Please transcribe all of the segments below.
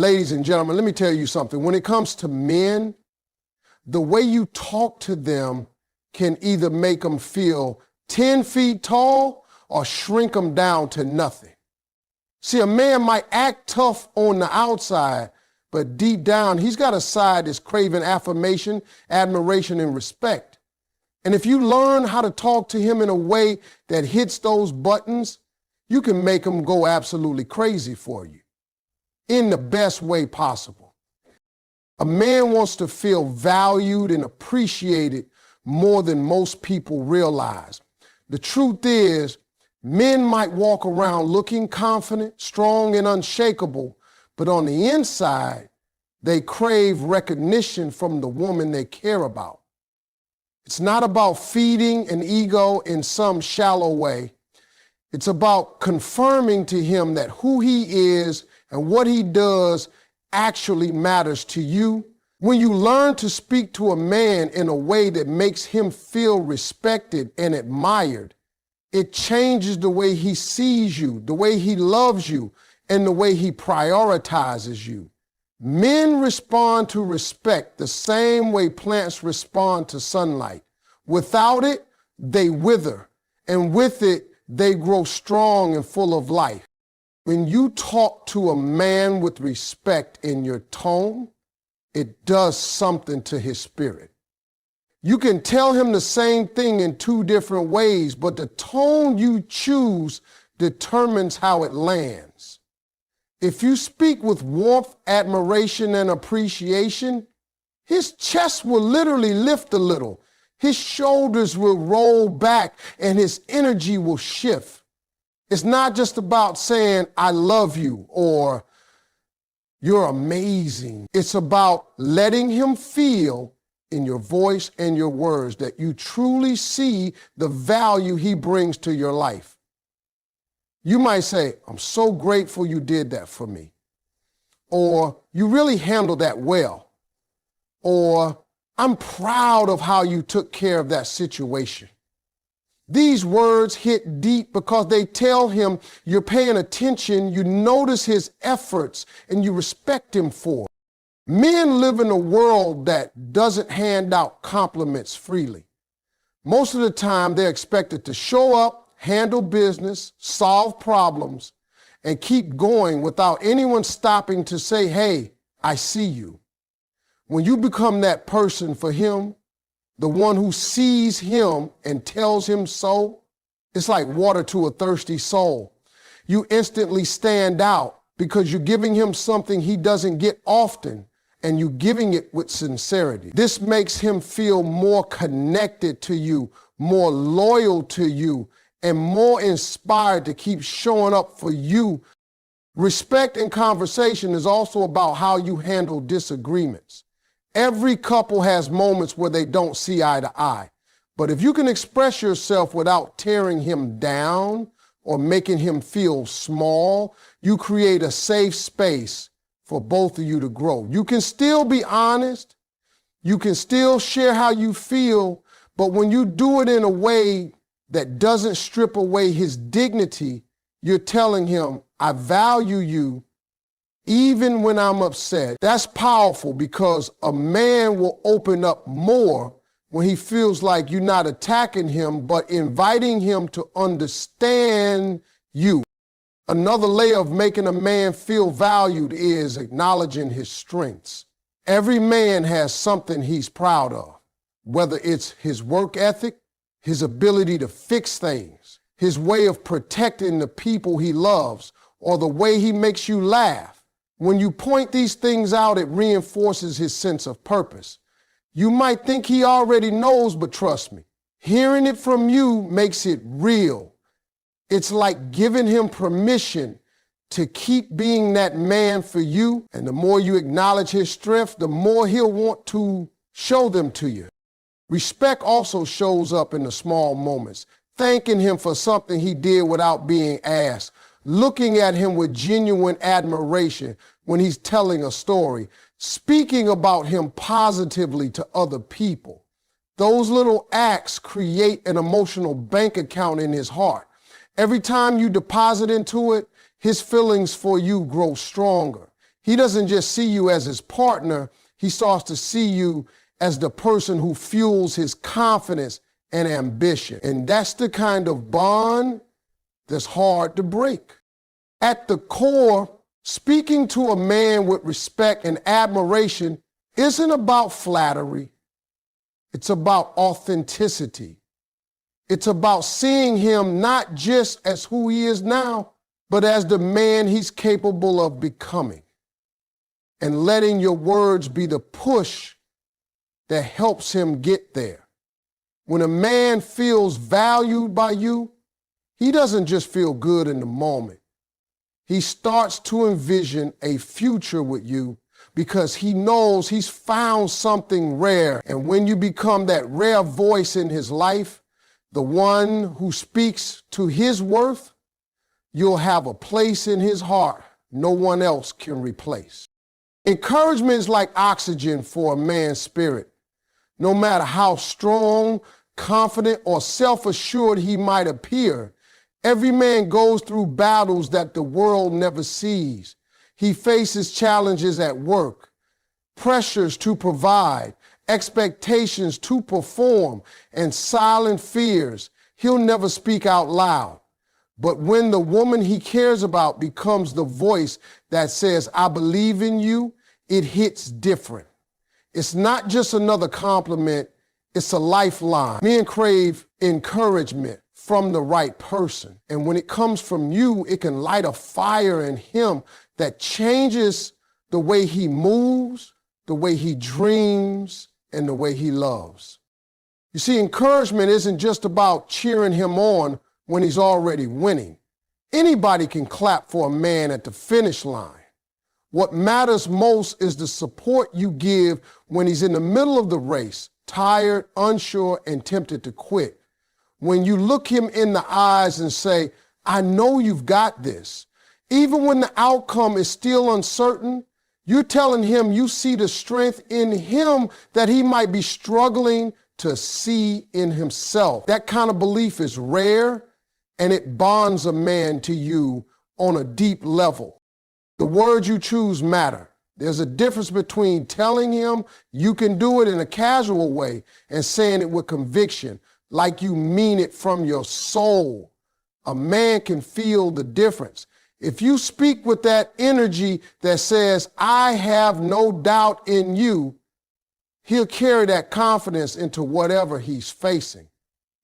Ladies and gentlemen, let me tell you something. When it comes to men, the way you talk to them can either make them feel 10 feet tall or shrink them down to nothing. See, a man might act tough on the outside, but deep down, he's got a side that's craving affirmation, admiration, and respect. And if you learn how to talk to him in a way that hits those buttons, you can make him go absolutely crazy for you in the best way possible. A man wants to feel valued and appreciated more than most people realize. The truth is, men might walk around looking confident, strong, and unshakable, but on the inside, they crave recognition from the woman they care about. It's not about feeding an ego in some shallow way. It's about confirming to him that who he is and what he does actually matters to you. When you learn to speak to a man in a way that makes him feel respected and admired, it changes the way he sees you, the way he loves you, and the way he prioritizes you. Men respond to respect the same way plants respond to sunlight. Without it, they wither, and with it, they grow strong and full of life. When you talk to a man with respect in your tone, it does something to his spirit. You can tell him the same thing in two different ways, but the tone you choose determines how it lands. If you speak with warmth, admiration, and appreciation, his chest will literally lift a little. His shoulders will roll back and his energy will shift. It's not just about saying, I love you or you're amazing. It's about letting him feel in your voice and your words that you truly see the value he brings to your life. You might say, I'm so grateful you did that for me. Or you really handled that well. Or I'm proud of how you took care of that situation. These words hit deep because they tell him you're paying attention, you notice his efforts, and you respect him for it. Men live in a world that doesn't hand out compliments freely. Most of the time, they're expected to show up, handle business, solve problems, and keep going without anyone stopping to say, hey, I see you. When you become that person for him, the one who sees him and tells him so, it's like water to a thirsty soul. You instantly stand out because you're giving him something he doesn't get often, and you're giving it with sincerity. This makes him feel more connected to you, more loyal to you, and more inspired to keep showing up for you. Respect in conversation is also about how you handle disagreements. Every couple has moments where they don't see eye to eye. But if you can express yourself without tearing him down or making him feel small, you create a safe space for both of you to grow. You can still be honest. You can still share how you feel. But when you do it in a way that doesn't strip away his dignity, you're telling him, I value you even when I'm upset. That's powerful because a man will open up more when he feels like you're not attacking him, but inviting him to understand you. Another layer of making a man feel valued is acknowledging his strengths. Every man has something he's proud of, whether it's his work ethic, his ability to fix things, his way of protecting the people he loves, or the way he makes you laugh. When you point these things out, it reinforces his sense of purpose. You might think he already knows, but trust me, hearing it from you makes it real. It's like giving him permission to keep being that man for you. And the more you acknowledge his strength, the more he'll want to show them to you. Respect also shows up in the small moments. Thanking him for something he did without being asked. Looking at him with genuine admiration when he's telling a story. Speaking about him positively to other people. Those little acts create an emotional bank account in his heart. Every time you deposit into it, his feelings for you grow stronger. He doesn't just see you as his partner, he starts to see you as the person who fuels his confidence and ambition. And that's the kind of bond that's hard to break. At the core, speaking to a man with respect and admiration isn't about flattery. It's about authenticity. It's about seeing him not just as who he is now, but as the man he's capable of becoming. And letting your words be the push that helps him get there. When a man feels valued by you, he doesn't just feel good in the moment. He starts to envision a future with you because he knows he's found something rare. And when you become that rare voice in his life, the one who speaks to his worth, you'll have a place in his heart no one else can replace. Encouragement is like oxygen for a man's spirit. No matter how strong, confident, or self-assured he might appear, every man goes through battles that the world never sees. He faces challenges at work, pressures to provide, expectations to perform, and silent fears he'll never speak out loud. But when the woman he cares about becomes the voice that says, I believe in you, it hits different. It's not just another compliment, it's a lifeline. Men crave encouragement from the right person. And when it comes from you, it can light a fire in him that changes the way he moves, the way he dreams, and the way he loves. You see, encouragement isn't just about cheering him on when he's already winning. Anybody can clap for a man at the finish line. What matters most is the support you give when he's in the middle of the race, tired, unsure, and tempted to quit. When you look him in the eyes and say, I know you've got this. Even when the outcome is still uncertain, you're telling him you see the strength in him that he might be struggling to see in himself. That kind of belief is rare, and it bonds a man to you on a deep level. The words you choose matter. There's a difference between telling him you can do it in a casual way and saying it with conviction, like you mean it from your soul. A man can feel the difference. If you speak with that energy that says, I have no doubt in you, he'll carry that confidence into whatever he's facing.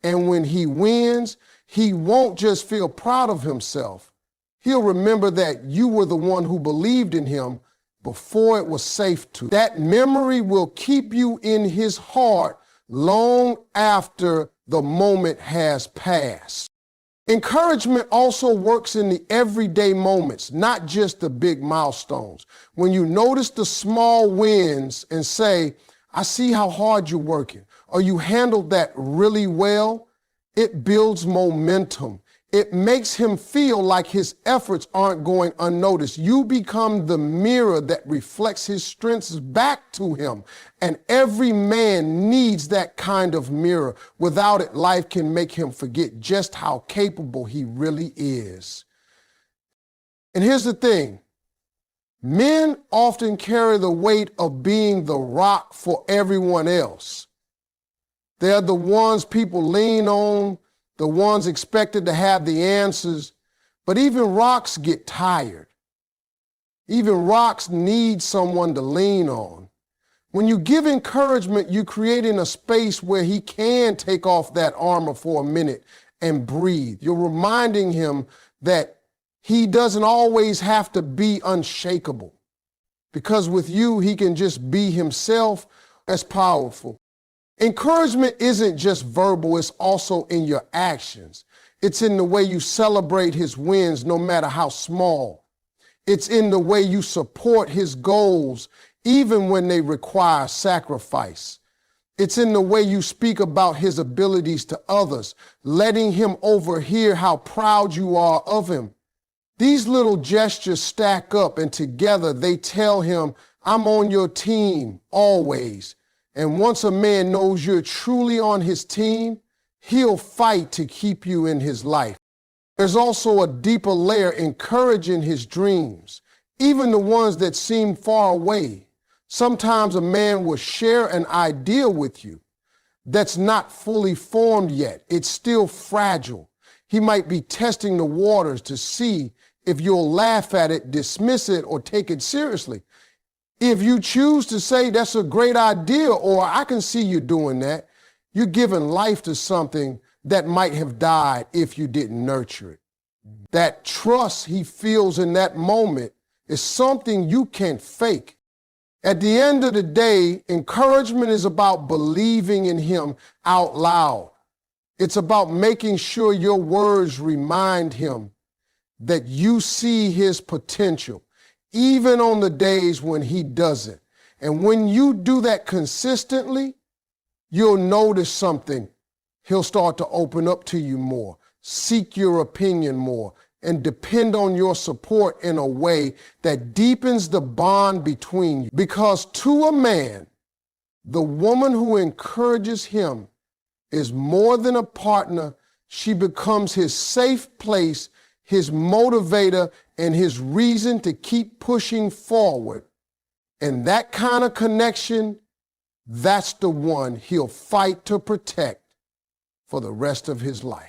And when he wins, he won't just feel proud of himself. He'll remember that you were the one who believed in him before it was safe to. That memory will keep you in his heart long after the moment has passed. Encouragement also works in the everyday moments, not just the big milestones. When you notice the small wins and say, I see how hard you're working, or you handled that really well, it builds momentum. It makes him feel like his efforts aren't going unnoticed. You become the mirror that reflects his strengths back to him. And every man needs that kind of mirror. Without it, life can make him forget just how capable he really is. And here's the thing. Men often carry the weight of being the rock for everyone else. They're the ones people lean on, the ones expected to have the answers, but even rocks get tired. Even rocks need someone to lean on. When you give encouragement, you're creating a space where he can take off that armor for a minute and breathe. You're reminding him that he doesn't always have to be unshakable, because with you, he can just be himself. That's powerful. Encouragement isn't just verbal, it's also in your actions. It's in the way you celebrate his wins, no matter how small. It's in the way you support his goals, even when they require sacrifice. It's in the way you speak about his abilities to others, letting him overhear how proud you are of him. These little gestures stack up, and together they tell him, I'm on your team, always. And once a man knows you're truly on his team, he'll fight to keep you in his life. There's also a deeper layer encouraging his dreams. even the ones that seem far away. Sometimes a man will share an idea with you that's not fully formed yet. It's still fragile. He might be testing the waters to see if you'll laugh at it, dismiss it, or take it seriously. If you choose to say that's a great idea, or I can see you doing that, you're giving life to something that might have died if you didn't nurture it. That trust he feels in that moment is something you can't fake. At the end of the day, encouragement is about believing in him out loud. It's about making sure your words remind him that you see his potential, even on the days when he doesn't. And when you do that consistently, you'll notice something. He'll start to open up to you more, seek your opinion more, and depend on your support in a way that deepens the bond between you. Because to a man, the woman who encourages him is more than a partner. She becomes his safe place, his motivator, and his reason to keep pushing forward. And that kind of connection, that's the one he'll fight to protect for the rest of his life.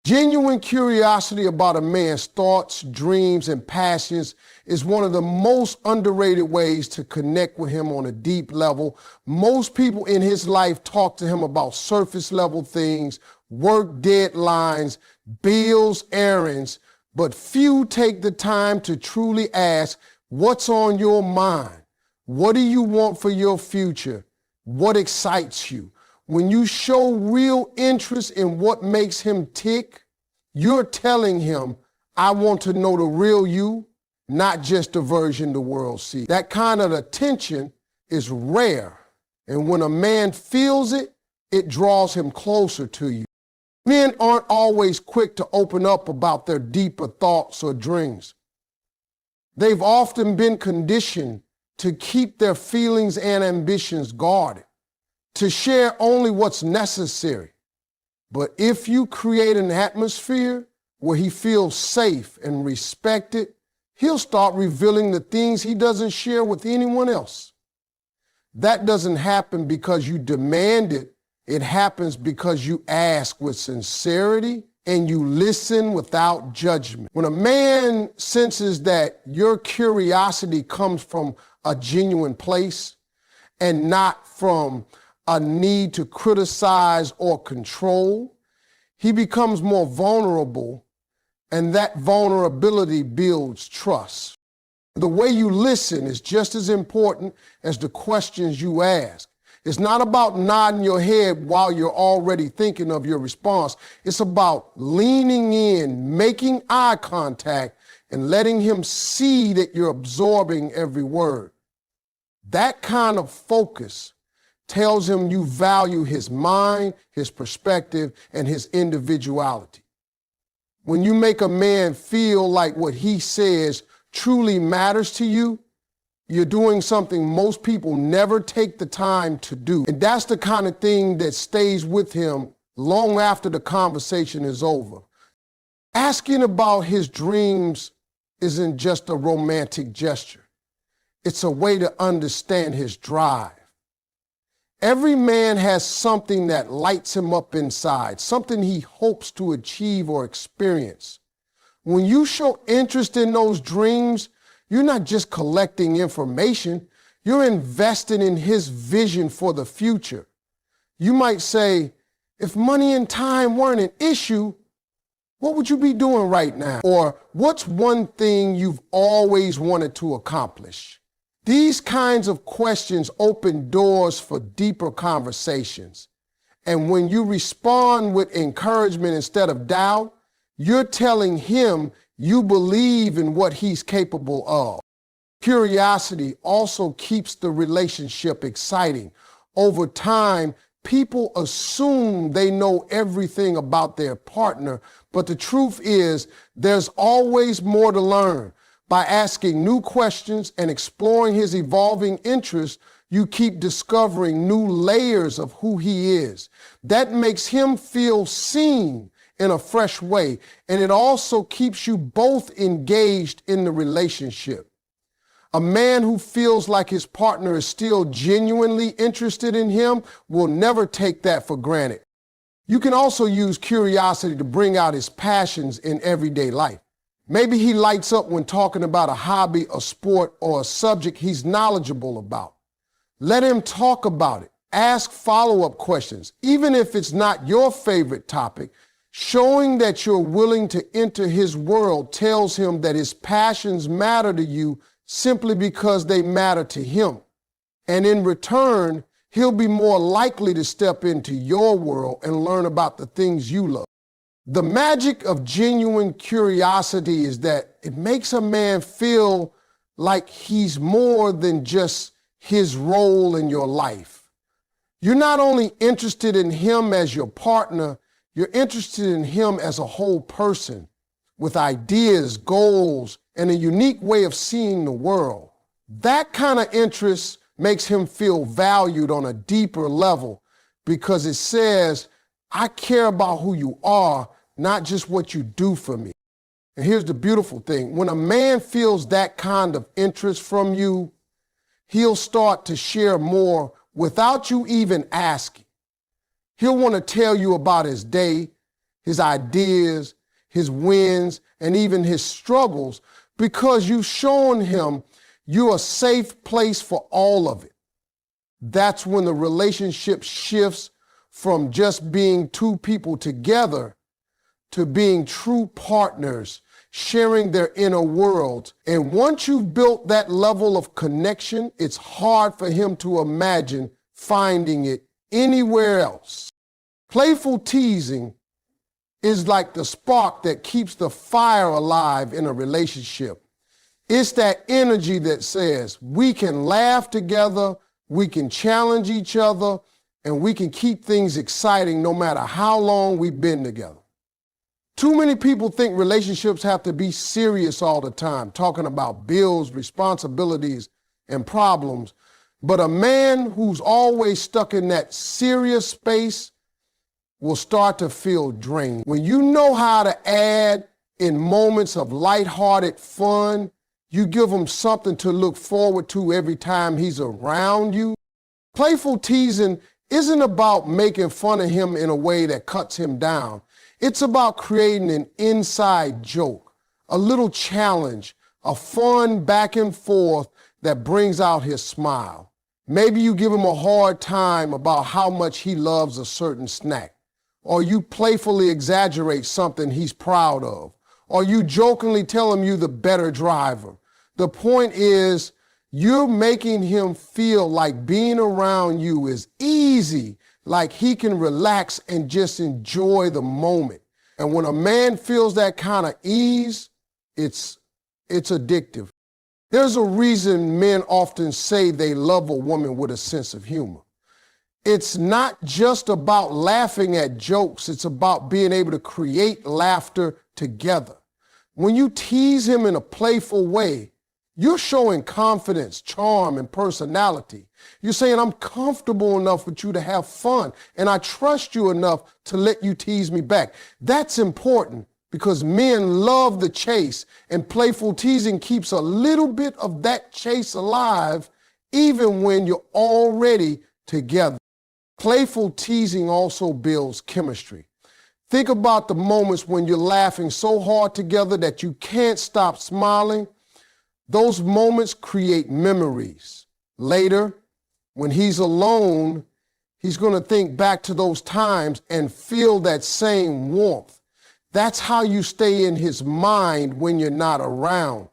Genuine curiosity about a man's thoughts, dreams, and passions is one of the most underrated ways to connect with him on a deep level. Most people in his life talk to him about surface level things, work deadlines, bills, errands, but few take the time to truly ask, what's on your mind? What do you want for your future? What excites you? When you show real interest in what makes him tick, you're telling him, I want to know the real you, not just the version the world sees. That kind of attention is rare. And when a man feels it, it draws him closer to you. Men aren't always quick to open up about their deeper thoughts or dreams. They've often been conditioned to keep their feelings and ambitions guarded, to share only what's necessary. But if you create an atmosphere where he feels safe and respected, he'll start revealing the things he doesn't share with anyone else. That doesn't happen because you demand it. It happens because you ask with sincerity and you listen without judgment. When a man senses that your curiosity comes from a genuine place and not from a need to criticize or control, he becomes more vulnerable, and that vulnerability builds trust. The way you listen is just as important as the questions you ask. It's not about nodding your head while you're already thinking of your response. It's about leaning in, making eye contact, and letting him see that you're absorbing every word. That kind of focus tells him you value his mind, his perspective, and his individuality. When you make a man feel like what he says truly matters to you, you're doing something most people never take the time to do. And that's the kind of thing that stays with him long after the conversation is over. Asking about his dreams isn't just a romantic gesture. It's a way to understand his drive. Every man has something that lights him up inside, something he hopes to achieve or experience. When you show interest in those dreams, you're not just collecting information, you're investing in his vision for the future. You might say, if money and time weren't an issue, what would you be doing right now? Or what's one thing you've always wanted to accomplish? These kinds of questions open doors for deeper conversations. And when you respond with encouragement instead of doubt, you're telling him you believe in what he's capable of. Curiosity also keeps the relationship exciting. Over time, people assume they know everything about their partner, but the truth is there's always more to learn. By asking new questions and exploring his evolving interests, you keep discovering new layers of who he is. That makes him feel seen in a fresh way, and it also keeps you both engaged in the relationship. A man who feels like his partner is still genuinely interested in him will never take that for granted. You can also use curiosity to bring out his passions in everyday life. Maybe he lights up when talking about a hobby, a sport, or a subject he's knowledgeable about. Let him talk about it. Ask follow-up questions. Even if it's not your favorite topic, showing that you're willing to enter his world tells him that his passions matter to you simply because they matter to him. And in return, he'll be more likely to step into your world and learn about the things you love. The magic of genuine curiosity is that it makes a man feel like he's more than just his role in your life. You're not only interested in him as your partner, you're interested in him as a whole person with ideas, goals, and a unique way of seeing the world. That kind of interest makes him feel valued on a deeper level because it says, I care about who you are, not just what you do for me. And here's the beautiful thing. When a man feels that kind of interest from you, he'll start to share more without you even asking. He'll want to tell you about his day, his ideas, his wins, and even his struggles because you've shown him you're a safe place for all of it. That's when the relationship shifts from just being two people together to being true partners, sharing their inner worlds. And once you've built that level of connection, it's hard for him to imagine finding it anywhere else. Playful teasing is like the spark that keeps the fire alive in a relationship. It's that energy that says we can laugh together, we can challenge each other, and we can keep things exciting no matter how long we've been together. Too many people think relationships have to be serious all the time, talking about bills, responsibilities, and problems. But a man who's always stuck in that serious space will start to feel drained. When you know how to add in moments of lighthearted fun, you give him something to look forward to every time he's around you. Playful teasing isn't about making fun of him in a way that cuts him down. It's about creating an inside joke, a little challenge, a fun back and forth that brings out his smile. Maybe you give him a hard time about how much he loves a certain snack, or you playfully exaggerate something he's proud of, or you jokingly tell him you're the better driver. The point is, you're making him feel like being around you is easy, like he can relax and just enjoy the moment. And when a man feels that kind of ease, it's addictive. There's a reason men often say they love a woman with a sense of humor. It's not just about laughing at jokes, it's about being able to create laughter together. When you tease him in a playful way, you're showing confidence, charm, and personality. You're saying, I'm comfortable enough with you to have fun, and I trust you enough to let you tease me back. That's important because men love the chase, and playful teasing keeps a little bit of that chase alive even when you're already together. Playful teasing also builds chemistry. Think about the moments when you're laughing so hard together that you can't stop smiling. Those moments create memories. Later, when he's alone, he's going to think back to those times and feel that same warmth. That's how you stay in his mind when you're not around.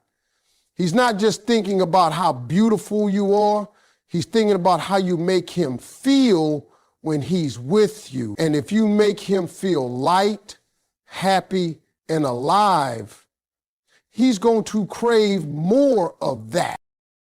He's not just thinking about how beautiful you are, he's thinking about how you make him feel when he's with you. And if you make him feel light, happy, and alive, he's going to crave more of that.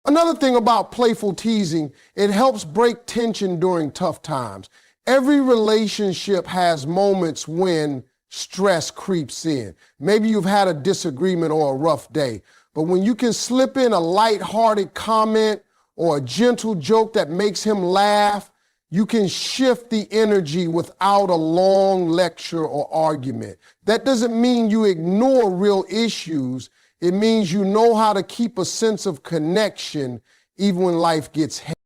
Another thing about playful teasing, it helps break tension during tough times. Every relationship has moments when stress creeps in. Maybe you've had a disagreement or a rough day, but when you can slip in a lighthearted comment or a gentle joke that makes him laugh, you can shift the energy without a long lecture or argument. That doesn't mean you ignore real issues. It means you know how to keep a sense of connection even when life gets heavy.